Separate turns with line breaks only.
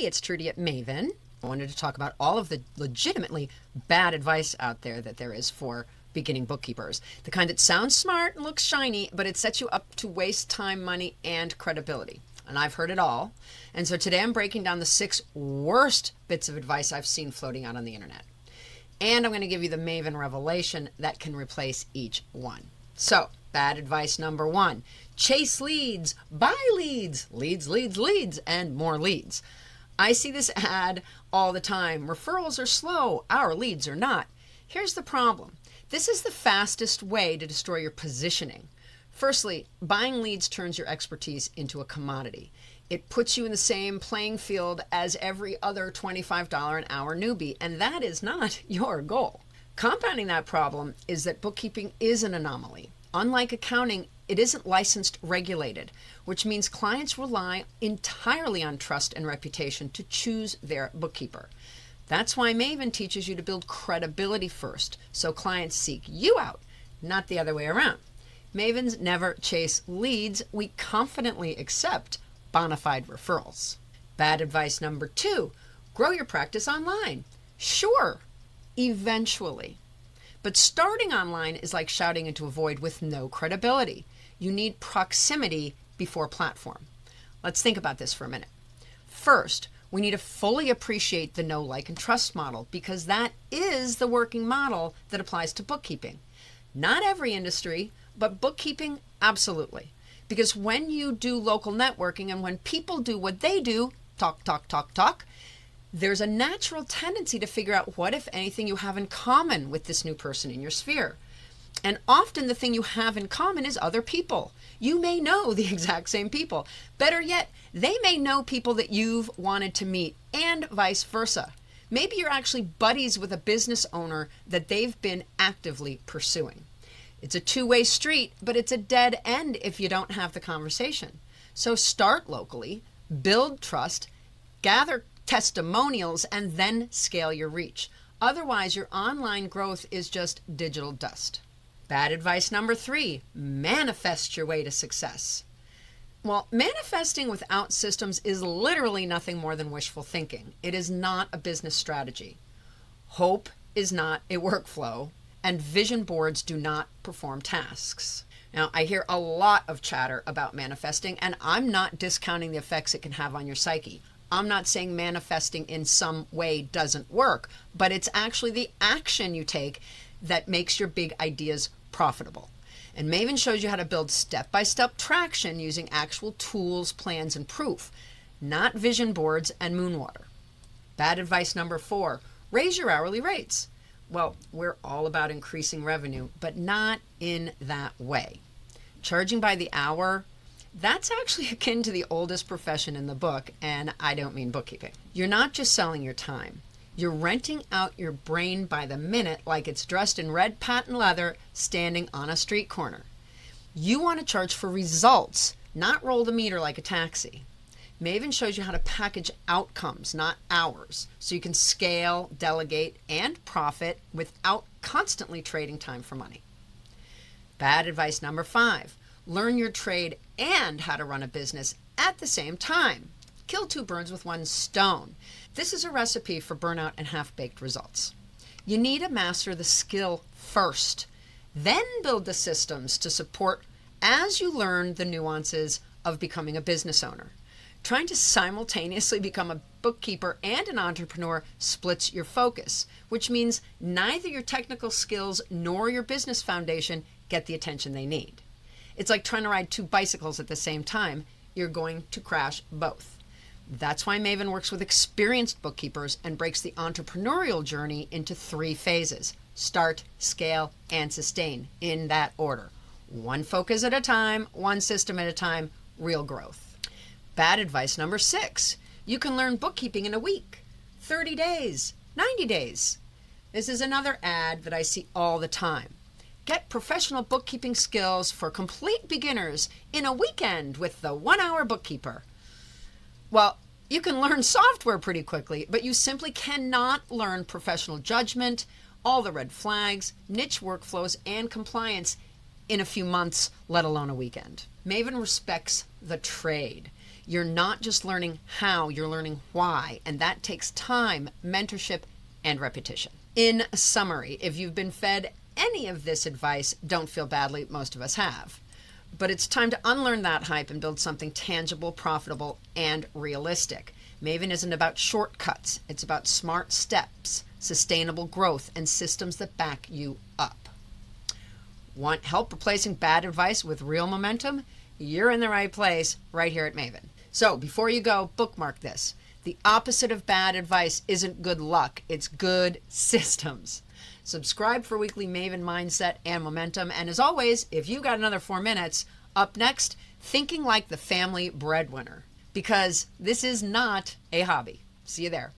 it's Trudy at Maven. I wanted to talk about all of the legitimately bad advice out there that there is for beginning bookkeepers. The kind that sounds smart and looks shiny, but it sets you up to waste time, money, and credibility. And I've heard it all. And so today I'm breaking down the 6 worst bits of advice I've seen floating out on the internet. And I'm going to give you the Maven revelation that can replace each one. So, bad advice number 1. Chase leads, buy leads, leads, and more leads. I see this ad all the time. Referrals are slow, our leads are not. Here's the problem. This is the fastest way to destroy your positioning. Firstly, buying leads turns your expertise into a commodity. It puts you in the same playing field as every other $25 an hour newbie, and that is not your goal. Compounding that problem is that bookkeeping is an anomaly. Unlike accounting, it isn't licensed regulated, which means clients rely entirely on trust and reputation to choose their bookkeeper. That's why Maven teaches you to build credibility first, so clients seek you out, not the other way around. Mavens never chase leads. We confidently accept bona fide referrals. Bad advice number 2, grow your practice online. Sure, eventually. But starting online is like shouting into a void with no credibility. You need proximity before platform. Let's think about this for a minute. First, we need to fully appreciate the know, like, and trust model because that is the working model that applies to bookkeeping. Not every industry, but bookkeeping, absolutely. Because when you do local networking and when people do what they do, talk, there's a natural tendency to figure out what, if anything, you have in common with this new person in your sphere. And often the thing you have in common is other people. You may know the exact same people. Better yet, they may know people that you've wanted to meet and vice versa. Maybe you're actually buddies with a business owner that they've been actively pursuing. It's a two-way street, but it's a dead end if you don't have the conversation. So start locally, build trust, gather testimonials, and then scale your reach. Otherwise, your online growth is just digital dust. Bad advice number 3, manifest your way to success. Well, manifesting without systems is literally nothing more than wishful thinking. It is not a business strategy. Hope is not a workflow, and vision boards do not perform tasks. Now, I hear a lot of chatter about manifesting, and I'm not discounting the effects it can have on your psyche. I'm not saying manifesting in some way doesn't work, but it's actually the action you take that makes your big ideas profitable. And Maven shows you how to build step-by-step traction using actual tools, plans, and proof, not vision boards and moonwater. Bad advice number 4, raise your hourly rates. Well, we're all about increasing revenue, but not in that way. Charging by the hour, that's actually akin to the oldest profession in the book, and I don't mean bookkeeping. You're not just selling your time. You're renting out your brain by the minute like it's dressed in red patent leather standing on a street corner. You want to charge for results, not roll the meter like a taxi. Maven shows you how to package outcomes, not hours, so you can scale, delegate, and profit without constantly trading time for money. Bad advice number 5, learn your trade and how to run a business at the same time. Kill 2 birds with 1 stone. This is a recipe for burnout and half-baked results. You need to master the skill first, then build the systems to support as you learn the nuances of becoming a business owner. Trying to simultaneously become a bookkeeper and an entrepreneur splits your focus, which means neither your technical skills nor your business foundation get the attention they need. It's like trying to ride 2 bicycles at the same time. You're going to crash both. That's why Maven works with experienced bookkeepers and breaks the entrepreneurial journey into 3 phases: start, scale, and sustain, in that order. 1 focus at a time, 1 system at a time, real growth. Bad advice number 6, you can learn bookkeeping in a week, 30 days, 90 days. This is another ad that I see all the time. Get professional bookkeeping skills for complete beginners in a weekend with the 1-hour bookkeeper. Well, you can learn software pretty quickly, but you simply cannot learn professional judgment, all the red flags, niche workflows, and compliance in a few months, let alone a weekend. Maven respects the trade. You're not just learning how, you're learning why, and that takes time, mentorship, and repetition. In summary, if you've been fed any of this advice, don't feel badly, most of us have. But it's time to unlearn that hype and build something tangible, profitable, and realistic. Maven isn't about shortcuts. It's about smart steps, sustainable growth, and systems that back you up. Want help replacing bad advice with real momentum? You're in the right place right here at Maven. So before you go, bookmark this. The opposite of bad advice isn't good luck. It's good systems. Subscribe for weekly Maven mindset and momentum. And as always, if you got another 4 minutes, up next, thinking like the family breadwinner. Because this is not a hobby. See you there.